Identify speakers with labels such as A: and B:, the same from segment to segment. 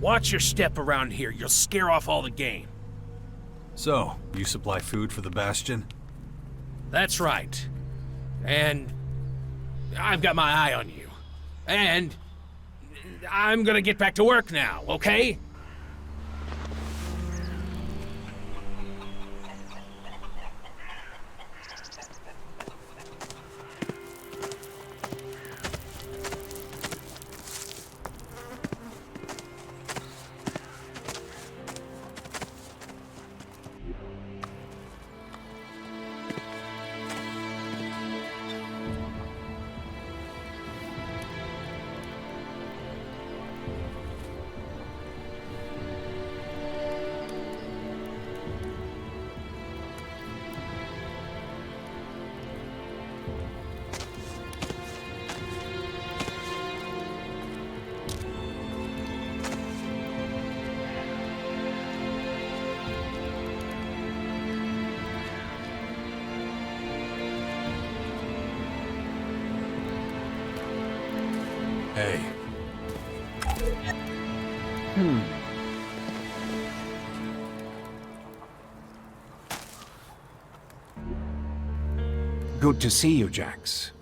A: Watch your step around here. You'll scare off all the game.
B: So, you supply food for the Bastion?
A: That's right. And I've got my eye on you. And I'm gonna get back to work now, okay?
B: Hey.
C: Good to see you, Jax.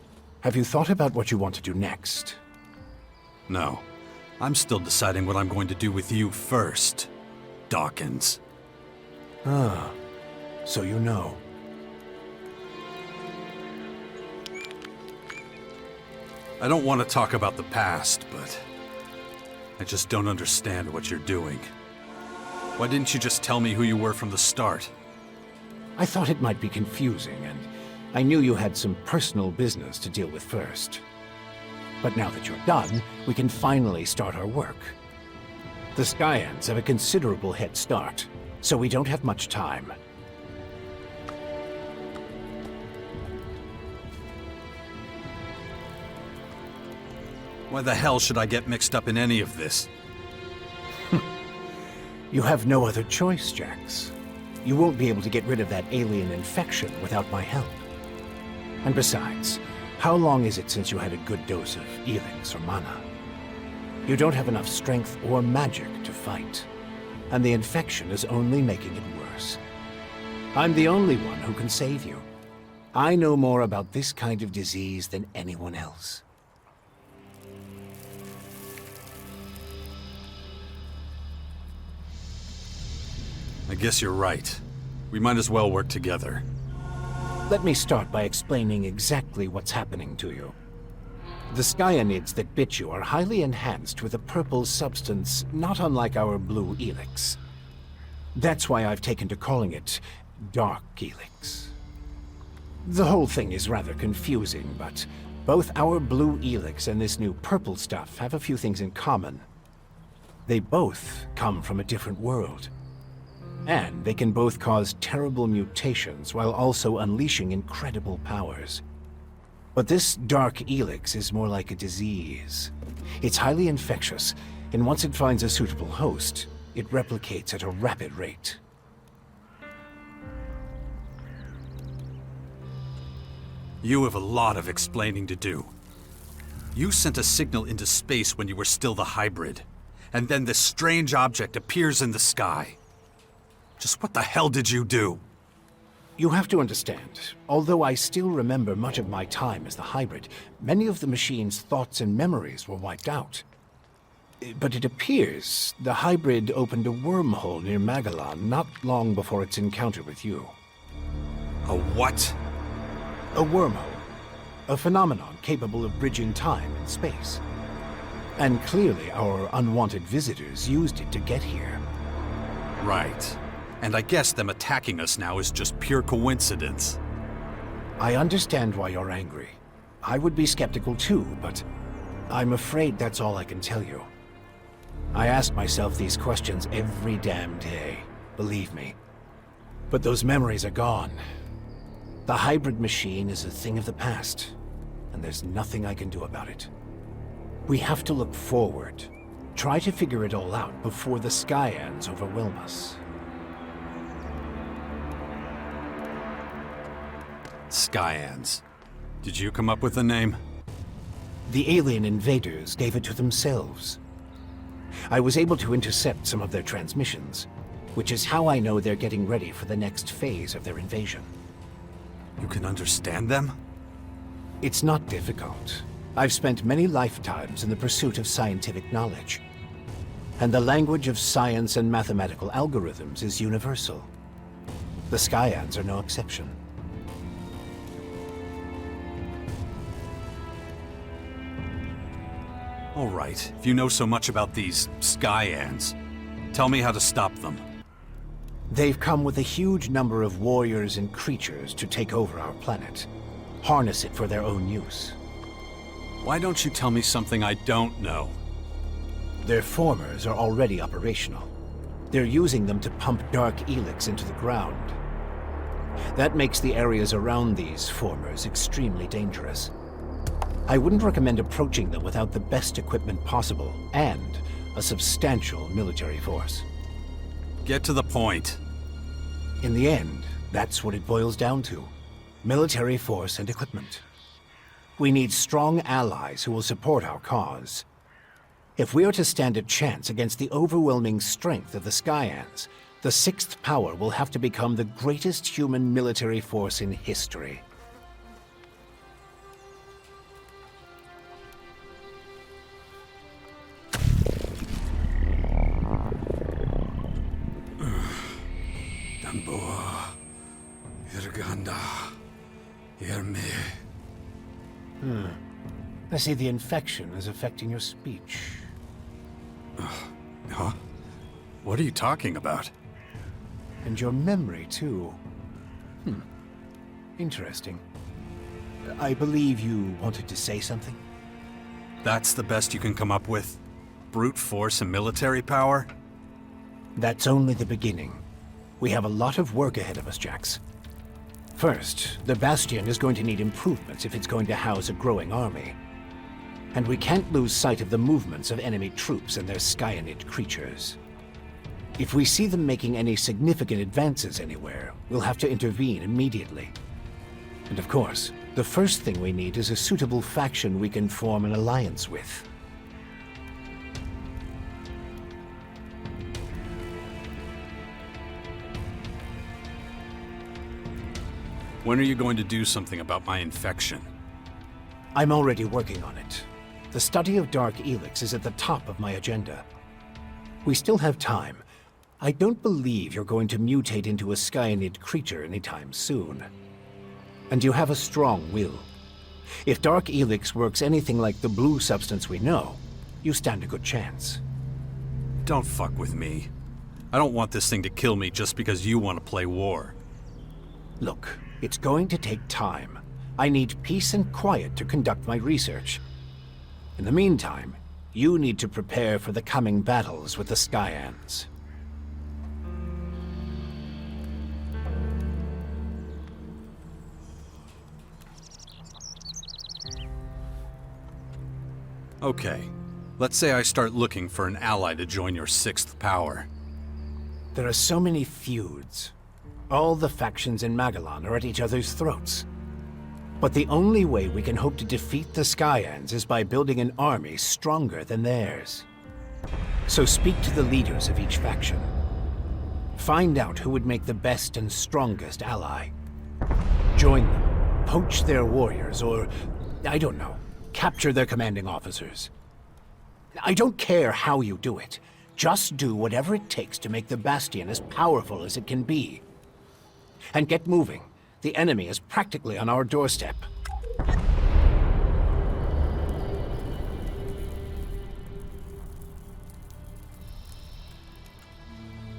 C: Have you thought about what you want to do next?
B: No. I'm still deciding what I'm going to do with you first, Dawkins.
C: Ah, so you know.
B: I don't want to talk about the past, but I just don't understand what you're doing. Why didn't you just tell me who you were from the start?
C: I thought it might be confusing, and I knew you had some personal business to deal with first. But now that you're done, we can finally start our work. The Skyans have a considerable head start, so we don't have much time.
B: Why the hell should I get mixed up in any of this?
C: You have no other choice, Jax. You won't be able to get rid of that alien infection without my help. And besides, how long is it since you had a good dose of ELEX or mana? You don't have enough strength or magic to fight, and the infection is only making it worse. I'm the only one who can save you. I know more about this kind of disease than anyone else.
B: I guess you're right. We might as well work together.
C: Let me start by explaining exactly what's happening to you. The Skyanids that bit you are highly enhanced with a purple substance not unlike our blue ELEX. That's why I've taken to calling it Dark ELEX. The whole thing is rather confusing, but both our blue ELEX and this new purple stuff have a few things in common. They both come from a different world. And they can both cause terrible mutations while also unleashing incredible powers. But this Dark ELEX is more like a disease. It's highly infectious, and once it finds a suitable host, it replicates at a rapid rate.
B: You have a lot of explaining to do. You sent a signal into space when you were still the hybrid, and then this strange object appears in the sky. Just what the hell did you do?
C: You have to understand, although I still remember much of my time as the hybrid, many of the machine's thoughts and memories were wiped out. But it appears the hybrid opened a wormhole near Magalan not long before its encounter with you.
B: A what?
C: A wormhole. A phenomenon capable of bridging time and space. And clearly our unwanted visitors used it to get here.
B: Right. And I guess them attacking us now is just pure coincidence.
C: I understand why you're angry. I would be skeptical too, but I'm afraid that's all I can tell you. I ask myself these questions every damn day, believe me. But those memories are gone. The hybrid machine is a thing of the past, and there's nothing I can do about it. We have to look forward, try to figure it all out before the Skyans overwhelm us.
B: Skyans. Did you come up with the name?
C: The alien invaders gave it to themselves. I was able to intercept some of their transmissions, which is how I know they're getting ready for the next phase of their invasion.
B: You can understand them?
C: It's not difficult. I've spent many lifetimes in the pursuit of scientific knowledge. And the language of science and mathematical algorithms is universal. The Skyans are no exception.
B: All right, if you know so much about these Skyans, tell me how to stop them.
C: They've come with a huge number of warriors and creatures to take over our planet. Harness it for their own use.
B: Why don't you tell me something I don't know?
C: Their formers are already operational. They're using them to pump dark ELEX into the ground. That makes the areas around these formers extremely dangerous. I wouldn't recommend approaching them without the best equipment possible and a substantial military force.
B: Get to the point.
C: In the end, that's what it boils down to. Military force and equipment. We need strong allies who will support our cause. If we are to stand a chance against the overwhelming strength of the Skyans, the Sixth Power will have to become the greatest human military force in history.
B: Damboa, Irganda, Irme.
C: I see the infection is affecting your speech.
B: Huh? What are you talking about?
C: And your memory, too. Interesting. I believe you wanted to say something?
B: That's the best you can come up with? Brute force and military power?
C: That's only the beginning. We have a lot of work ahead of us, Jax. First, the Bastion is going to need improvements if it's going to house a growing army. And we can't lose sight of the movements of enemy troops and their Skyanid creatures. If we see them making any significant advances anywhere, we'll have to intervene immediately. And of course, the first thing we need is a suitable faction we can form an alliance with.
B: When are you going to do something about my infection?
C: I'm already working on it. The study of dark ELEX is at the top of my agenda. We still have time. I don't believe you're going to mutate into a Skyanid creature anytime soon. And you have a strong will. If dark ELEX works anything like the blue substance we know, you stand a good chance.
B: Don't fuck with me. I don't want this thing to kill me just because you want to play war.
C: Look, it's going to take time. I need peace and quiet to conduct my research. In the meantime, you need to prepare for the coming battles with the Skyans.
B: Okay, let's say I start looking for an ally to join your Sixth Power.
C: There are so many feuds. All the factions in Magalan are at each other's throats. But the only way we can hope to defeat the Skyans is by building an army stronger than theirs. So speak to the leaders of each faction. Find out who would make the best and strongest ally. Join them, poach their warriors, or, I don't know, capture their commanding officers. I don't care how you do it. Just do whatever it takes to make the Bastion as powerful as it can be. And get moving. The enemy is practically on our doorstep.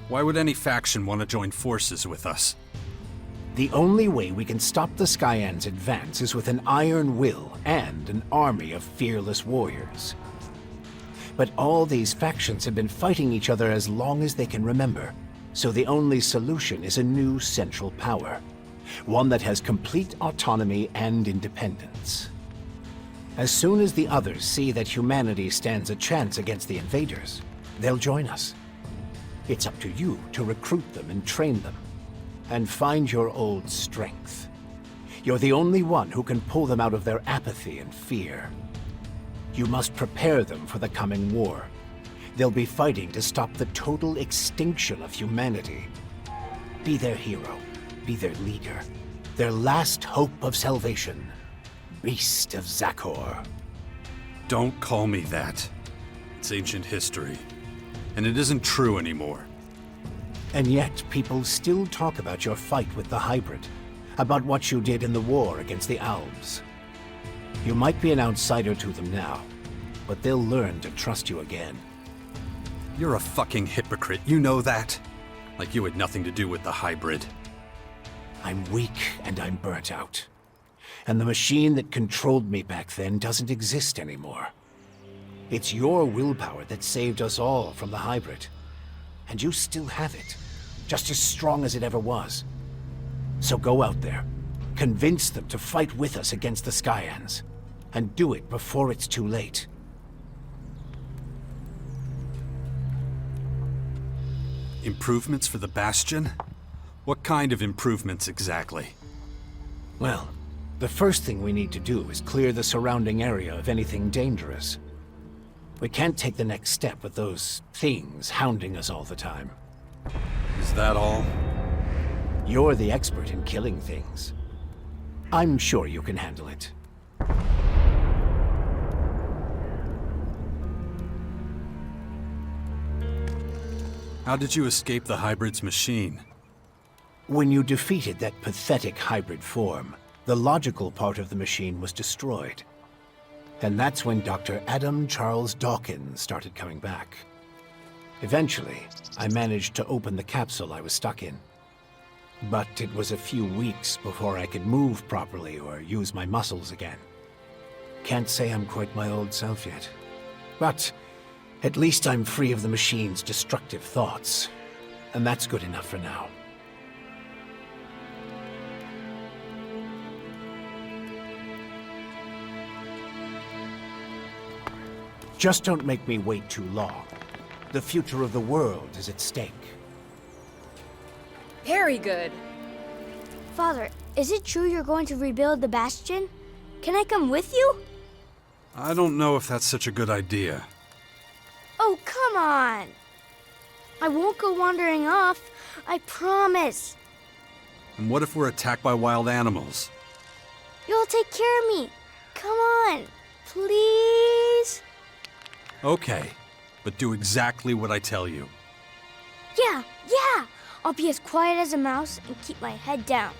B: Why would any faction want to join forces with us?
C: The only way we can stop the Skyans' advance is with an iron will and an army of fearless warriors. But all these factions have been fighting each other as long as they can remember, so the only solution is a new central power. One that has complete autonomy and independence. As soon as the others see that humanity stands a chance against the invaders, they'll join us. It's up to you to recruit them and train them, and find your old strength. You're the only one who can pull them out of their apathy and fear. You must prepare them for the coming war. They'll be fighting to stop the total extinction of humanity. Be their hero. Be their leader. Their last hope of salvation. Beast of Zakor.
B: Don't call me that. It's ancient history. And it isn't true anymore.
C: And yet, people still talk about your fight with the hybrid. About what you did in the war against the Alps. You might be an outsider to them now, but they'll learn to trust you again.
B: You're a fucking hypocrite, you know that? Like you had nothing to do with the hybrid.
C: I'm weak and I'm burnt out. And the machine that controlled me back then doesn't exist anymore. It's your willpower that saved us all from the hybrid. And you still have it, just as strong as it ever was. So go out there, convince them to fight with us against the Skyans, and do it before it's too late.
B: Improvements for the Bastion? What kind of improvements exactly?
C: Well, the first thing we need to do is clear the surrounding area of anything dangerous. We can't take the next step with those things hounding us all the time.
B: Is that all?
C: You're the expert in killing things. I'm sure you can handle it.
B: How did you escape the hybrid's machine?
C: When you defeated that pathetic hybrid form, the logical part of the machine was destroyed. And that's when Dr. Adam Charles Dawkins started coming back. Eventually, I managed to open the capsule I was stuck in. But it was a few weeks before I could move properly or use my muscles again. Can't say I'm quite my old self yet. But at least I'm free of the machine's destructive thoughts. And that's good enough for now. Just don't make me wait too long. The future of the world is at stake.
D: Very good.
E: Father, is it true you're going to rebuild the Bastion? Can I come with you?
B: I don't know if that's such a good idea.
E: Oh, come on! I won't go wandering off. I promise.
B: And what if we're attacked by wild animals?
E: You'll take care of me. Come on, please?
B: Okay, but do exactly what I tell you.
E: Yeah. I'll be as quiet as a mouse and keep my head down.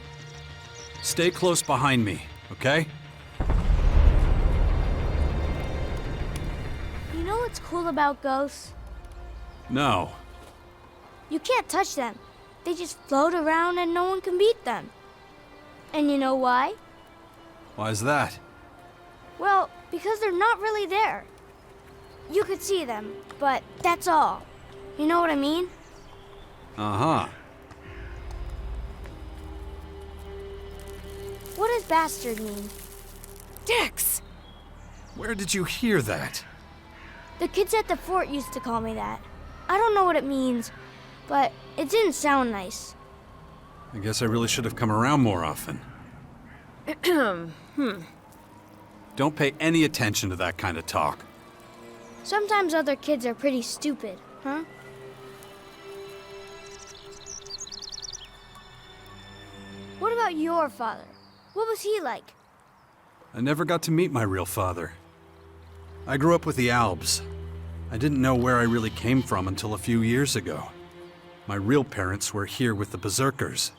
B: Stay close behind me, okay?
E: You know what's cool about ghosts?
B: No.
E: You can't touch them. They just float around and no one can beat them. And you know why?
B: Why's that?
E: Well, because they're not really there. You could see them, but that's all. You know what I mean?
B: Uh-huh.
E: What does bastard mean?
D: Dex!
B: Where did you hear that?
E: The kids at the fort used to call me that. I don't know what it means, but it didn't sound nice.
B: I guess I really should have come around more often. Don't pay any attention to that kind of talk.
E: Sometimes other kids are pretty stupid, huh? What about your father? What was he like?
B: I never got to meet my real father. I grew up with the Alps. I didn't know where I really came from until a few years ago. My real parents were here with the Berserkers.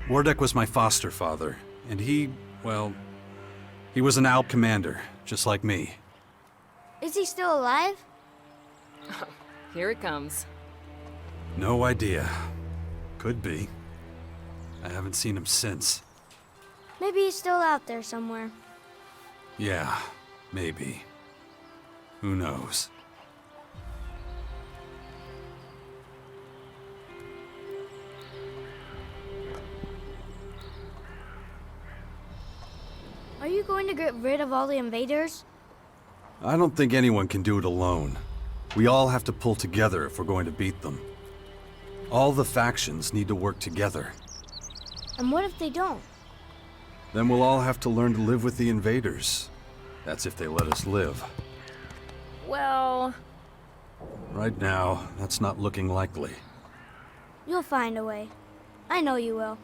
B: Wardek was my foster father, and he was an Alp commander, just like me.
E: Is he still alive?
D: Here it comes.
B: No idea. Could be. I haven't seen him since.
E: Maybe he's still out there somewhere.
B: Yeah, maybe. Who knows?
E: Are you going to get rid of all the invaders?
B: I don't think anyone can do it alone. We all have to pull together if we're going to beat them. All the factions need to work together.
E: And what if they don't?
B: Then we'll all have to learn to live with the invaders. That's if they let us live.
D: Well,
B: Right now, that's not looking likely.
E: You'll find a way. I know you will.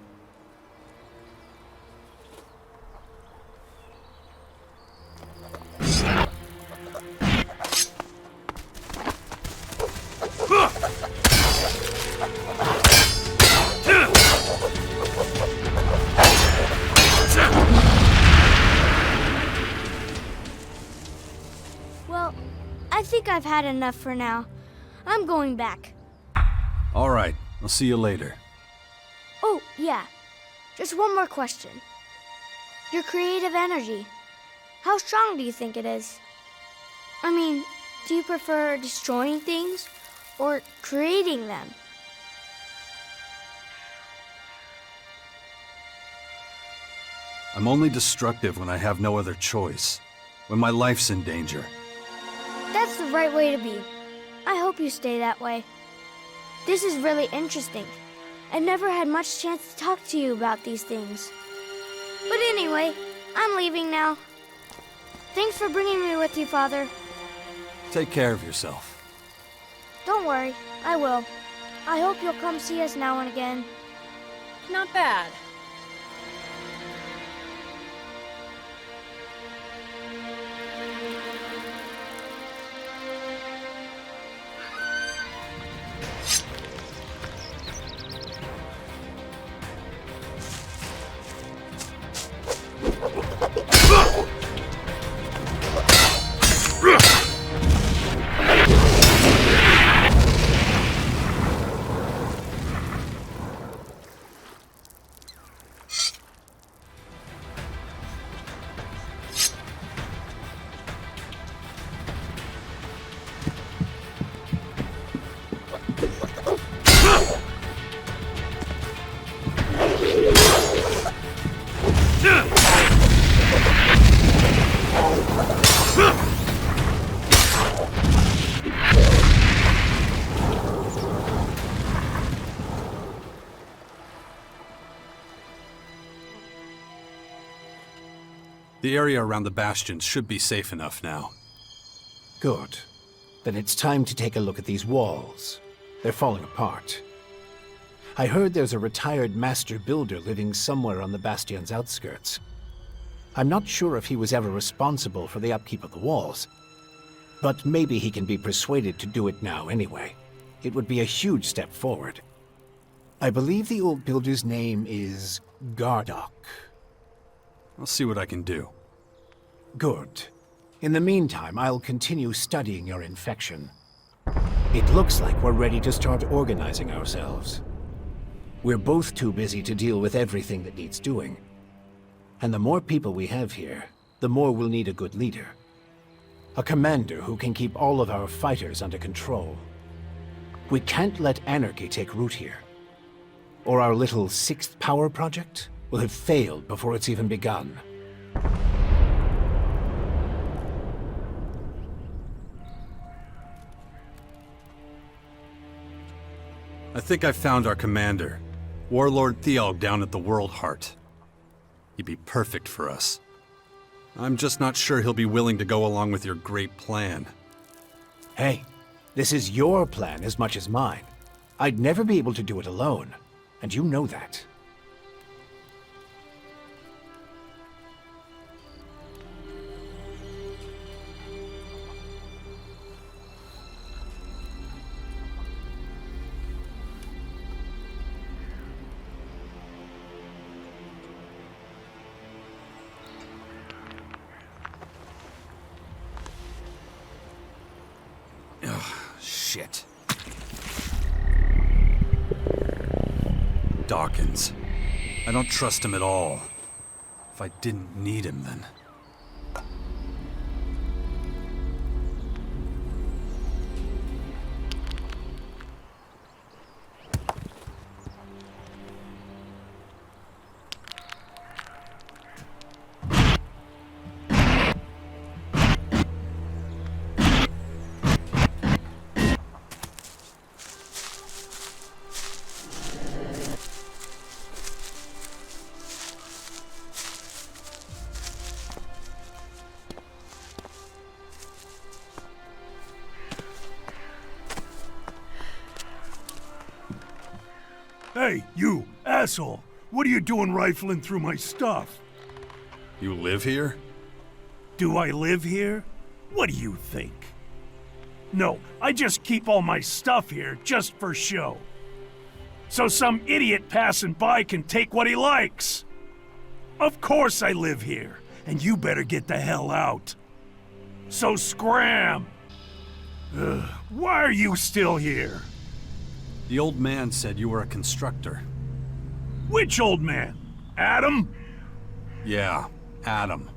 E: Well, I think I've had enough for now. I'm going back.
B: All right, I'll see you later.
E: Oh, yeah. Just one more question. Your creative energy. How strong do you think it is? I mean, do you prefer destroying things or creating them?
B: I'm only destructive when I have no other choice. When my life's in danger.
E: That's the right way to be. I hope you stay that way. This is really interesting. I've never had much chance to talk to you about these things. But anyway, I'm leaving now. Thanks for bringing me with you, Father.
B: Take care of yourself.
E: Don't worry, I will. I hope you'll come see us now and again.
D: Not bad.
B: The area around the Bastions should be safe enough now.
C: Good. Then it's time to take a look at these walls. They're falling apart. I heard there's a retired master builder living somewhere on the Bastion's outskirts. I'm not sure if he was ever responsible for the upkeep of the walls, but maybe he can be persuaded to do it now anyway. It would be a huge step forward. I believe the old builder's name is Gardock.
B: I'll see what I can do.
C: Good. In the meantime, I'll continue studying your infection. It looks like we're ready to start organizing ourselves. We're both too busy to deal with everything that needs doing. And the more people we have here, the more we'll need a good leader. A commander who can keep all of our fighters under control. We can't let anarchy take root here. Or our little sixth power project will have failed before it's even begun.
B: I think I found our commander, Warlord Thealg down at the World Heart. He'd be perfect for us. I'm just not sure he'll be willing to go along with your great plan.
C: Hey, this is your plan as much as mine. I'd never be able to do it alone, and you know that.
B: Shit. Dawkins. I don't trust him at all. If I didn't need him, then...
F: Hey, you, asshole. What are you doing rifling through my stuff?
B: You live here?
F: Do I live here? What do you think? No, I just keep all my stuff here just for show. So some idiot passing by can take what he likes. Of course I live here, and you better get the hell out. So scram! Ugh, why are you still here?
B: The old man said you were a constructor.
F: Which old man? Adam?
B: Yeah, Adam.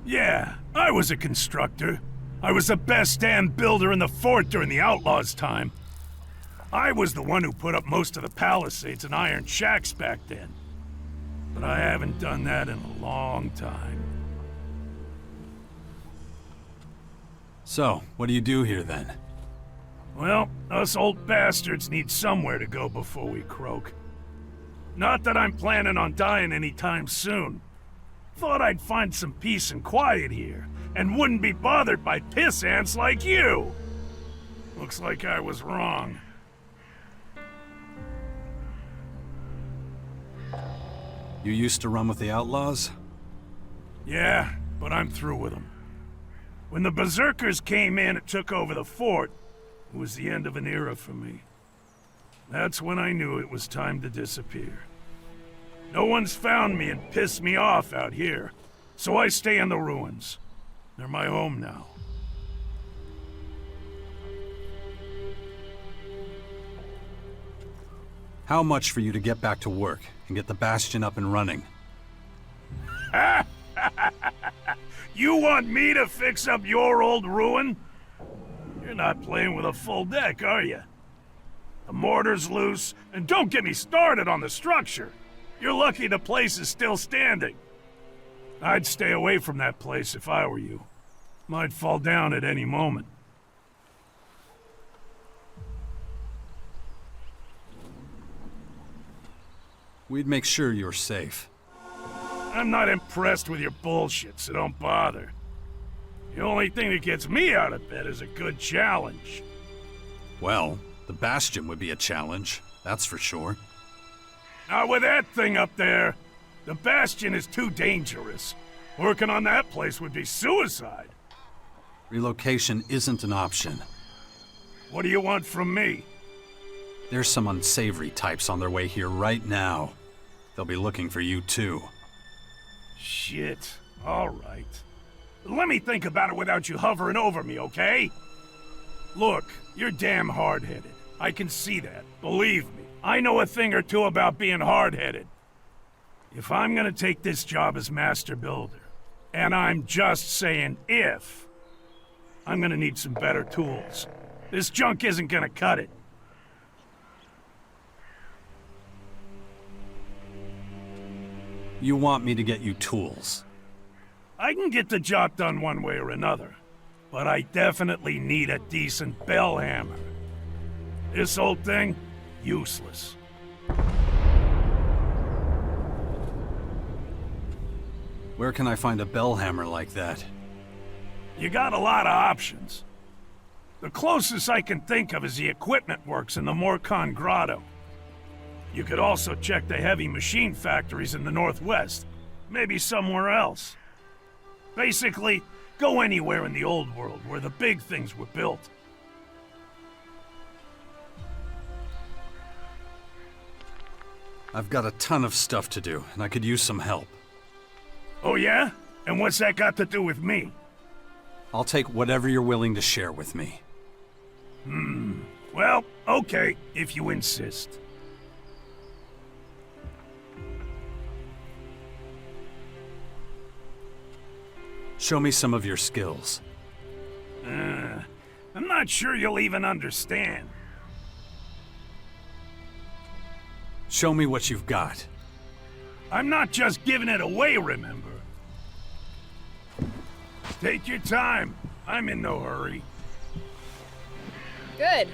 F: Yeah, I was a constructor. I was the best damn builder in the fort during the Outlaws' time. I was the one who put up most of the palisades and iron shacks back then. But I haven't done that in a long time.
B: So, what do you do here then?
F: Well, us old bastards need somewhere to go before we croak. Not that I'm planning on dying anytime soon. Thought I'd find some peace and quiet here, and wouldn't be bothered by piss ants like you. Looks like I was wrong.
B: You used to run with the Outlaws?
F: Yeah, but I'm through with them. When the Berserkers came in and took over the fort, it was the end of an era for me. That's when I knew it was time to disappear. No one's found me and pissed me off out here, so I stay in the ruins. They're my home now.
B: How much for you to get back to work and get the Bastion up and running?
F: You want me to fix up your old ruin? You're not playing with a full deck, are you? The mortar's loose, and don't get me started on the structure. You're lucky the place is still standing. I'd stay away from that place if I were you. Might fall down at any moment.
B: We'd make sure you're safe.
F: I'm not impressed with your bullshit, so don't bother. The only thing that gets me out of bed is a good challenge.
B: Well, the Bastion would be a challenge, that's for sure.
F: Not with that thing up there. The Bastion is too dangerous. Working on that place would be suicide.
B: Relocation isn't an option.
F: What do you want from me?
B: There's some unsavory types on their way here right now. They'll be looking for you too.
F: Shit. All right. Let me think about it without you hovering over me, okay? Look, you're damn hard-headed. I can see that. Believe me. I know a thing or two about being hard-headed. If I'm gonna take this job as master builder, and I'm just saying if, I'm gonna need some better tools. This junk isn't gonna cut it.
B: You want me to get you tools?
F: I can get the job done one way or another, but I definitely need a decent bell hammer. This old thing, useless.
B: Where can I find a bell hammer like that?
F: You got a lot of options. The closest I can think of is the Equipment Works in the Morcon Grotto. You could also check the heavy machine factories in the Northwest, maybe somewhere else. Basically, go anywhere in the old world where the big things were built.
B: I've got a ton of stuff to do, and I could use some help.
F: Oh yeah? And what's that got to do with me?
B: I'll take whatever you're willing to share with me.
F: Well, okay, if you insist.
B: Show me some of your skills.
F: I'm not sure you'll even understand.
B: Show me what you've got.
F: I'm not just giving it away, remember? Take your time. I'm in no hurry.
D: Good.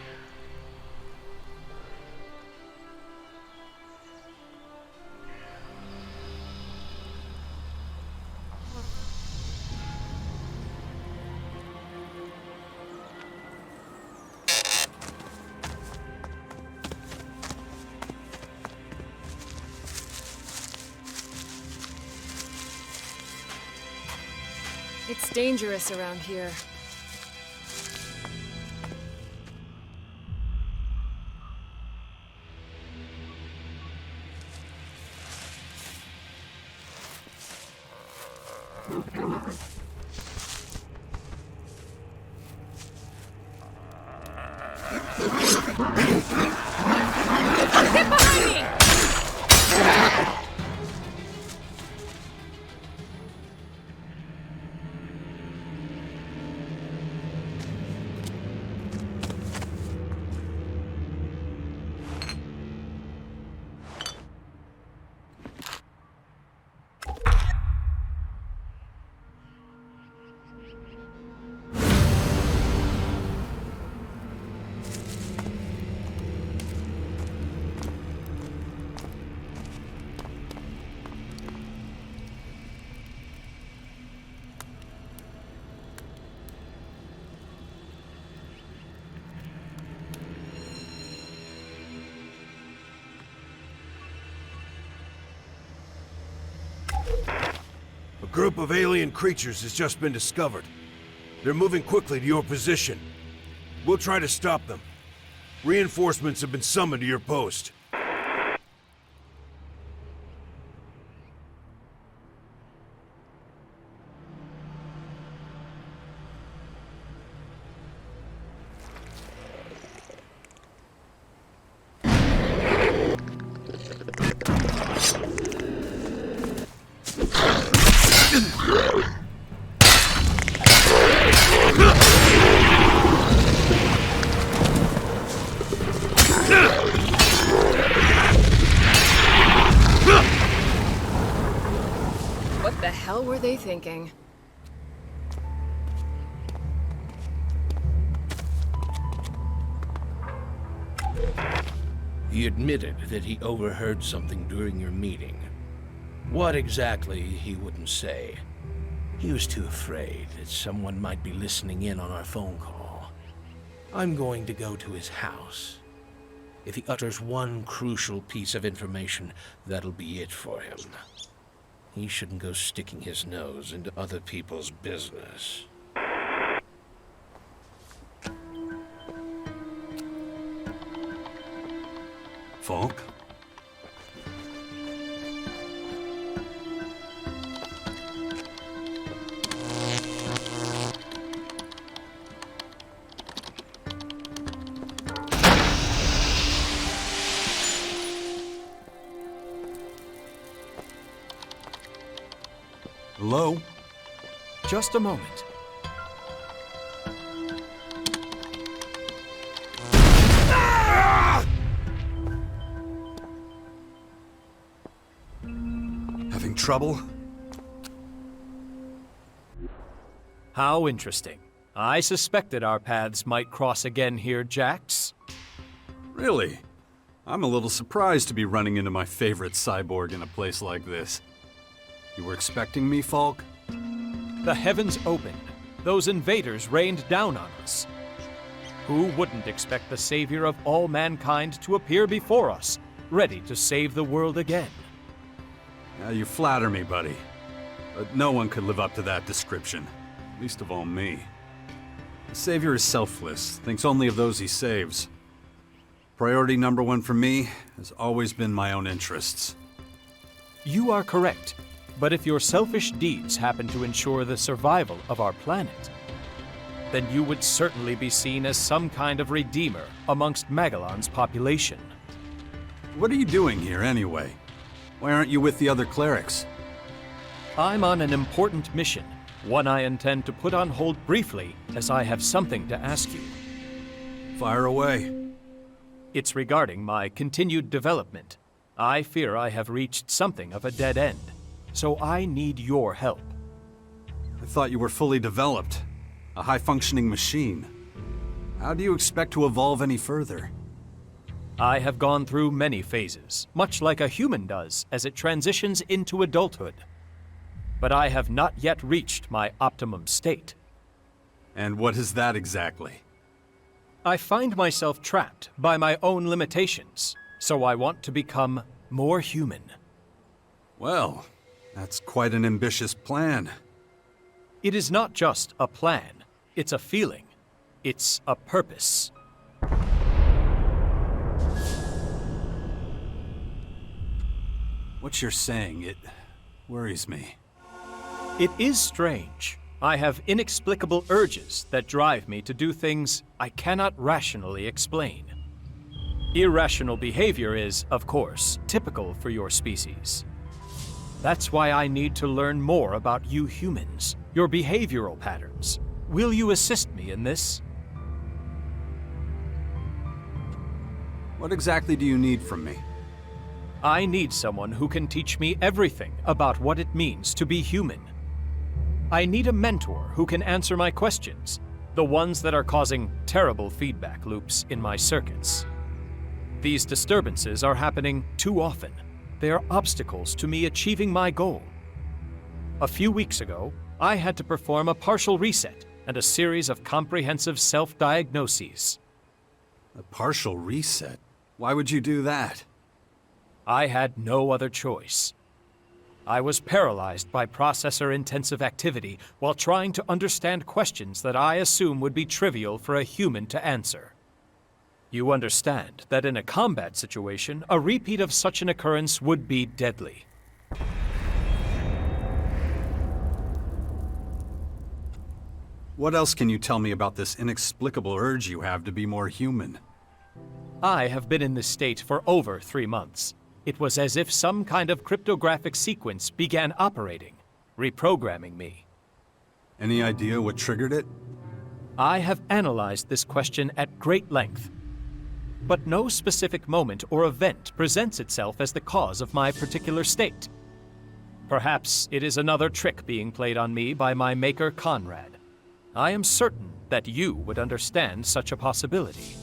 D: It's dangerous around here.
G: Get behind me!
H: A group of alien creatures has just been discovered. They're moving quickly to your position. We'll try to stop them. Reinforcements have been summoned to your post.
D: What the hell were they thinking?
A: He admitted that he overheard something during your meeting. What exactly, he wouldn't say. He was too afraid that someone might be listening in on our phone call. I'm going to go to his house. If he utters one crucial piece of information, that'll be it for him. He shouldn't go sticking his nose into other people's business.
B: Falk? Hello?
I: Just a moment.
B: Having trouble?
I: How interesting. I suspected our paths might cross again here, Jax.
B: Really? I'm a little surprised to be running into my favorite cyborg in a place like this. You were expecting me, Falk?
I: The heavens opened. Those invaders rained down on us. Who wouldn't expect the savior of all mankind to appear before us, ready to save the world again?
B: Now, you flatter me, buddy. But no one could live up to that description. Least of all me. The savior is selfless, thinks only of those he saves. Priority number one for me has always been my own interests.
I: You are correct. But if your selfish deeds happen to ensure the survival of our planet, then you would certainly be seen as some kind of redeemer amongst Magalan's population.
B: What are you doing here, anyway? Why aren't you with the other clerics?
I: I'm on an important mission, one I intend to put on hold briefly, as I have something to ask you.
B: Fire away.
I: It's regarding my continued development. I fear I have reached something of a dead end, so I need your help.
B: I thought you were fully developed. A high-functioning machine. How do you expect to evolve any further?
I: I have gone through many phases, much like a human does as it transitions into adulthood. But I have not yet reached my optimum state.
B: And what is that exactly?
I: I find myself trapped by my own limitations, so I want to become more human.
B: Well, that's quite an ambitious plan.
I: It is not just a plan, it's a feeling. It's a purpose.
B: What you're saying, it worries me.
I: It is strange. I have inexplicable urges that drive me to do things I cannot rationally explain. Irrational behavior is, of course, typical for your species. That's why I need to learn more about you humans, your behavioral patterns. Will you assist me in this?
B: What exactly do you need from me?
I: I need someone who can teach me everything about what it means to be human. I need a mentor who can answer my questions, the ones that are causing terrible feedback loops in my circuits. These disturbances are happening too often. They are obstacles to me achieving my goal. A few weeks ago, I had to perform a partial reset and a series of comprehensive self-diagnoses.
B: A partial reset? Why would you do that?
I: I had no other choice. I was paralyzed by processor-intensive activity while trying to understand questions that I assume would be trivial for a human to answer. You understand that in a combat situation, a repeat of such an occurrence would be deadly.
B: What else can you tell me about this inexplicable urge you have to be more human?
I: I have been in this state for over 3 months. It was as if some kind of cryptographic sequence began operating, reprogramming me.
B: Any idea what triggered it?
I: I have analyzed this question at great length, but no specific moment or event presents itself as the cause of my particular state. Perhaps it is another trick being played on me by my maker Conrad. I am certain that you would understand such a possibility.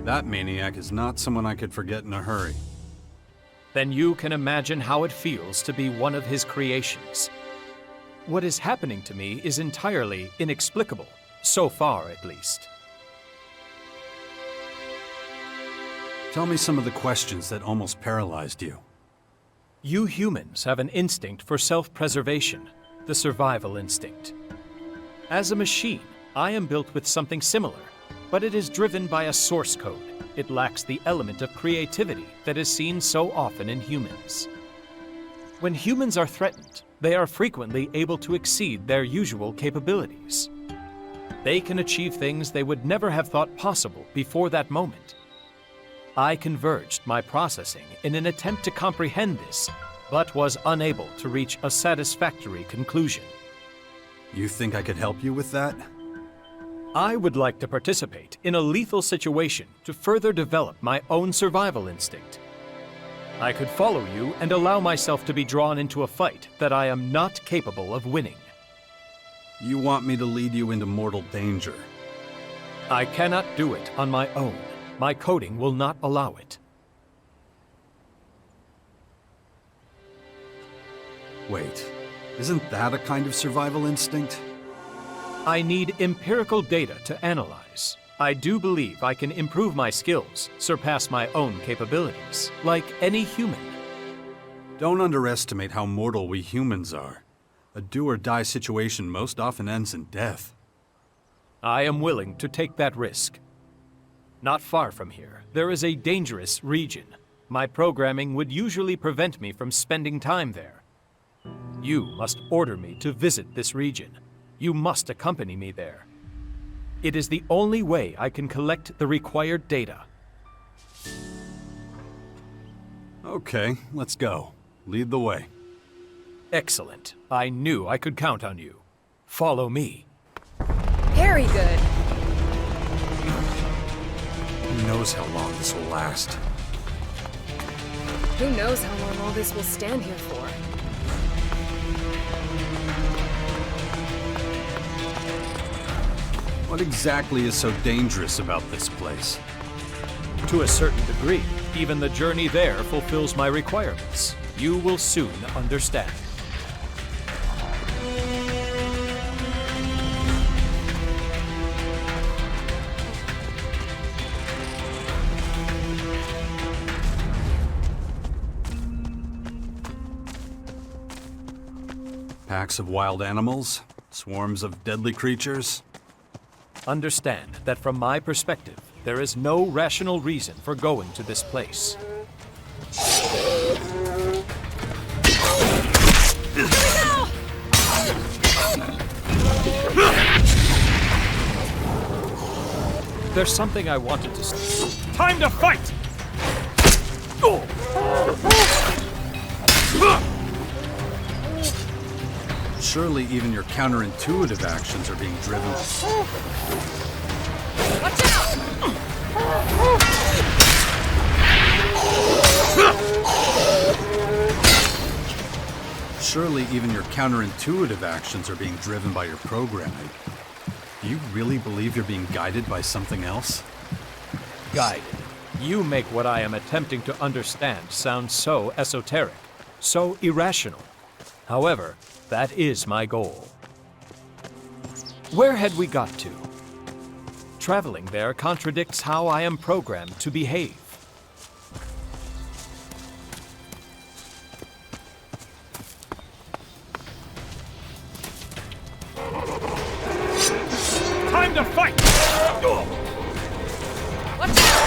B: That maniac is not someone I could forget in a hurry.
I: Then you can imagine how it feels to be one of his creations. What is happening to me is entirely inexplicable, so far at least.
B: Tell me some of the questions that almost paralyzed you.
I: You humans have an instinct for self-preservation, the survival instinct. As a machine, I am built with something similar, but it is driven by a source code. It lacks the element of creativity that is seen so often in humans. When humans are threatened, they are frequently able to exceed their usual capabilities. They can achieve things they would never have thought possible before that moment. I converged my processing in an attempt to comprehend this, but was unable to reach a satisfactory conclusion.
B: You think I could help you with that?
I: I would like to participate in a lethal situation to further develop my own survival instinct. I could follow you and allow myself to be drawn into a fight that I am not capable of winning.
B: You want me to lead you into mortal danger?
I: I cannot do it on my own. My coding will not allow it.
B: Wait, isn't that a kind of survival instinct?
I: I need empirical data to analyze. I do believe I can improve my skills, surpass my own capabilities, like any human.
B: Don't underestimate how mortal we humans are. A do-or-die situation most often ends in death.
I: I am willing to take that risk. Not far from here, there is a dangerous region. My programming would usually prevent me from spending time there. You must order me to visit this region. You must accompany me there. It is the only way I can collect the required data.
B: Okay, let's go. Lead the way.
I: Excellent. I knew I could count on you. Follow me.
D: Very good.
B: Who knows how long this will last?
D: Who knows how long all this will stand here for?
B: What exactly is so dangerous about this place?
I: To a certain degree, even the journey there fulfills my requirements. You will soon understand.
B: Packs of wild animals? Swarms of deadly creatures?
I: Understand that from my perspective, there is no rational reason for going to this place. There's something I wanted to say.
F: Time to fight!
B: Surely even your counterintuitive actions are being driven.
G: Watch out!
B: Surely even your counterintuitive actions are being driven by your programming. Do you really believe you're being guided by something else?
I: Guided. You make what I am attempting to understand sound so esoteric, so irrational. However, that is my goal. Where had we got to? Traveling there contradicts how I am programmed to behave.
F: Time to fight!
G: Watch out!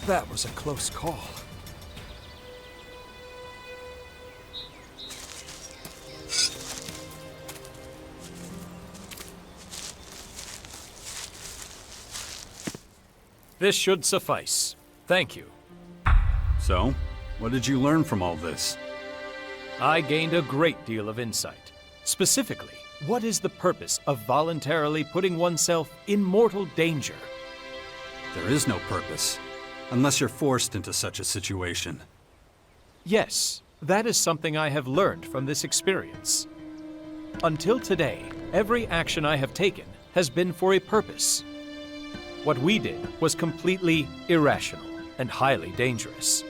I: That was a close call. This should suffice. Thank you.
B: So, what did you learn from all this?
I: I gained a great deal of insight. Specifically, what is the purpose of voluntarily putting oneself in mortal danger?
B: There is no purpose, unless you're forced into such a situation.
I: Yes, that is something I have learned from this experience. Until today, every action I have taken has been for a purpose. What we did was completely irrational and highly dangerous.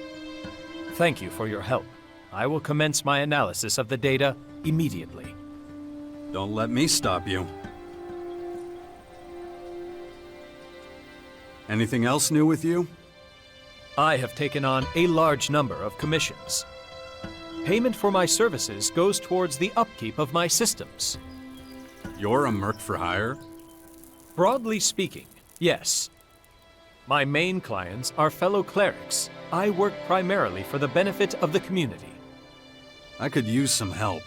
I: Thank you for your help. I will commence my analysis of the data immediately.
B: Don't let me stop you. Anything else new with you?
I: I have taken on a large number of commissions. Payment for my services goes towards the upkeep of my systems.
B: You're a merc for hire?
I: Broadly speaking, yes. My main clients are fellow clerics. I work primarily for the benefit of the community.
B: I could use some help.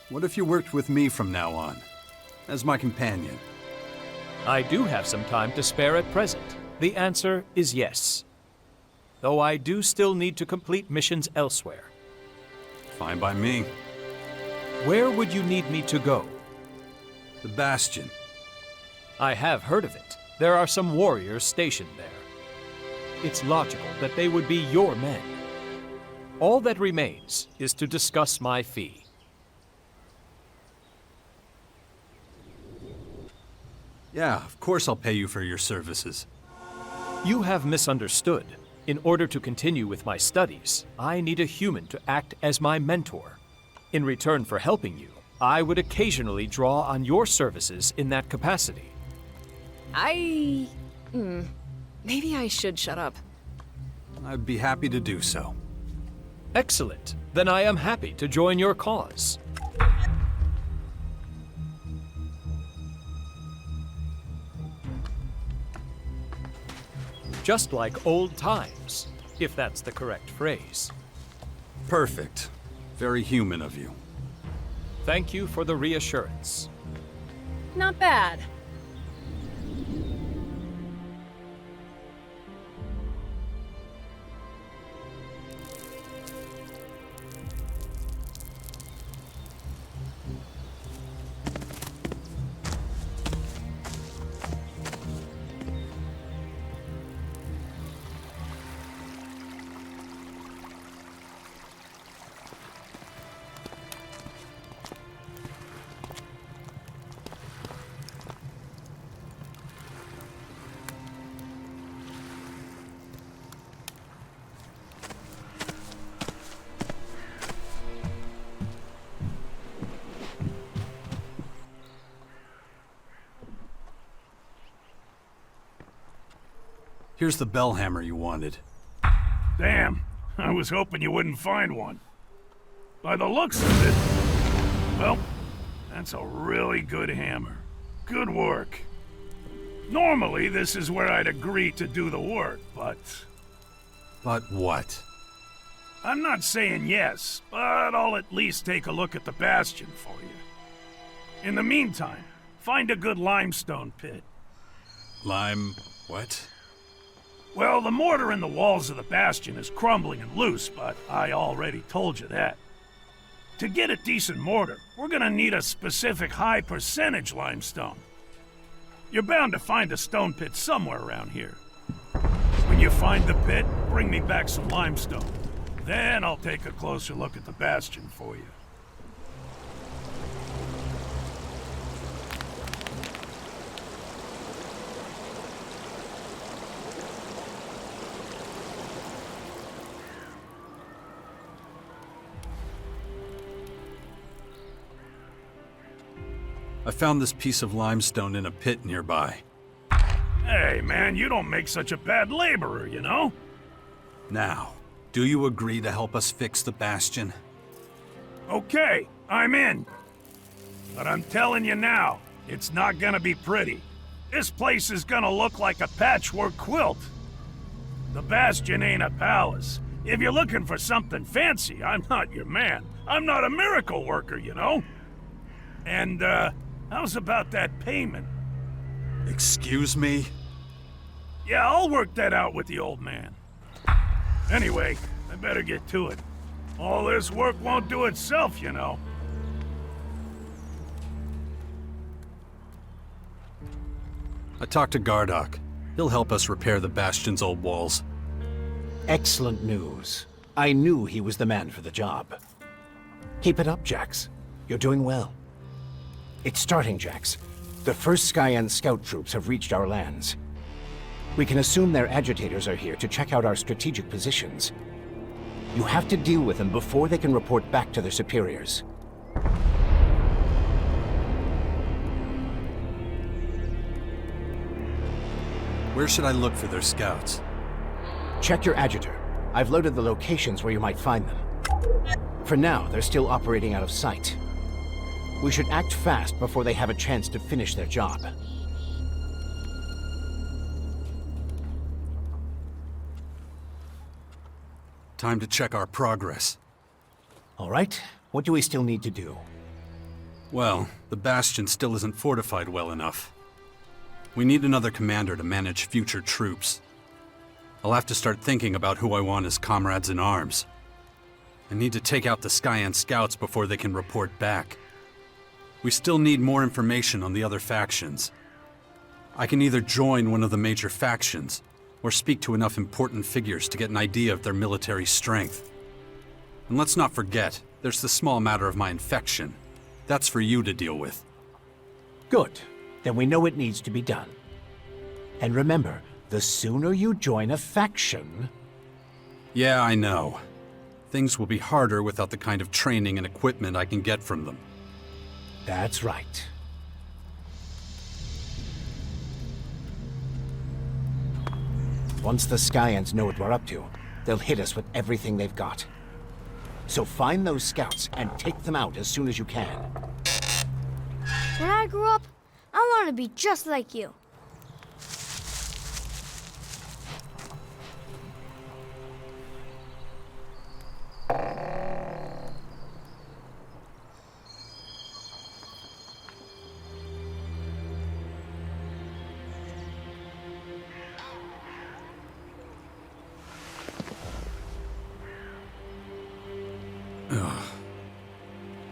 B: What if you worked with me from now on, as my companion?
I: I do have some time to spare at present. The answer is yes. Though I do still need to complete missions elsewhere.
B: Fine by me.
I: Where would you need me to go?
B: The Bastion.
I: I have heard of it. There are some warriors stationed there. It's logical that they would be your men. All that remains is to discuss my fee.
B: Yeah, of course I'll pay you for your services.
I: You have misunderstood. In order to continue with my studies, I need a human to act as my mentor. In return for helping you, I would occasionally draw on your services in that capacity.
D: Maybe I should shut up.
B: I'd be happy to do so.
I: Excellent. Then I am happy to join your cause. Just like old times, if that's the correct phrase.
B: Perfect. Very human of you.
I: Thank you for the reassurance.
D: Not bad.
B: Here's the bell hammer you wanted.
F: Damn, I was hoping you wouldn't find one. By the looks of it, well, that's a really good hammer. Good work. Normally, this is where I'd agree to do the work, but...
B: But what?
F: I'm not saying yes, but I'll at least take a look at the Bastion for you. In the meantime, find a good limestone pit.
B: What?
F: Well, the mortar in the walls of the Bastion is crumbling and loose, but I already told you that. To get a decent mortar, we're gonna need a specific high percentage limestone. You're bound to find a stone pit somewhere around here. When you find the pit, bring me back some limestone. Then I'll take a closer look at the Bastion for you.
B: I found this piece of limestone in a pit nearby.
F: Hey, man, you don't make such a bad laborer, you know?
B: Now, do you agree to help us fix the Bastion?
F: Okay, I'm in. But I'm telling you now, it's not gonna be pretty. This place is gonna look like a patchwork quilt. The Bastion ain't a palace. If you're looking for something fancy, I'm not your man. I'm not a miracle worker, you know? And, how's about that payment?
B: Excuse me?
F: Yeah, I'll work that out with the old man. Anyway, I better get to it. All this work won't do itself, you know.
B: I talked to Gardock. He'll help us repair the Bastion's old walls.
C: Excellent news. I knew he was the man for the job. Keep it up, Jax. You're doing well. It's starting, Jax. The first Skyan scout troops have reached our lands. We can assume their agitators are here to check out our strategic positions. You have to deal with them before they can report back to their superiors.
B: Where should I look for their scouts?
C: Check your agitator. I've loaded the locations where you might find them. For now, they're still operating out of sight. We should act fast before they have a chance to finish their job.
B: Time to check our progress.
C: All right, what do we still need to do?
B: Well, the Bastion still isn't fortified well enough. We need another commander to manage future troops. I'll have to start thinking about who I want as comrades in arms. I need to take out the Skyan scouts before they can report back. We still need more information on the other factions. I can either join one of the major factions, or speak to enough important figures to get an idea of their military strength. And let's not forget, there's the small matter of my infection. That's for you to deal with.
C: Good. Then we know it needs to be done. And remember, the sooner you join a faction...
B: Yeah, I know. Things will be harder without the kind of training and equipment I can get from them.
C: That's right. Once the Skyans know what we're up to, they'll hit us with everything they've got. So find those scouts and take them out as soon as you can.
E: When I grow up, I want to be just like you.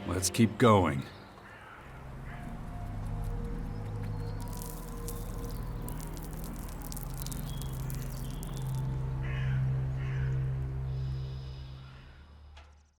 B: Let's keep going.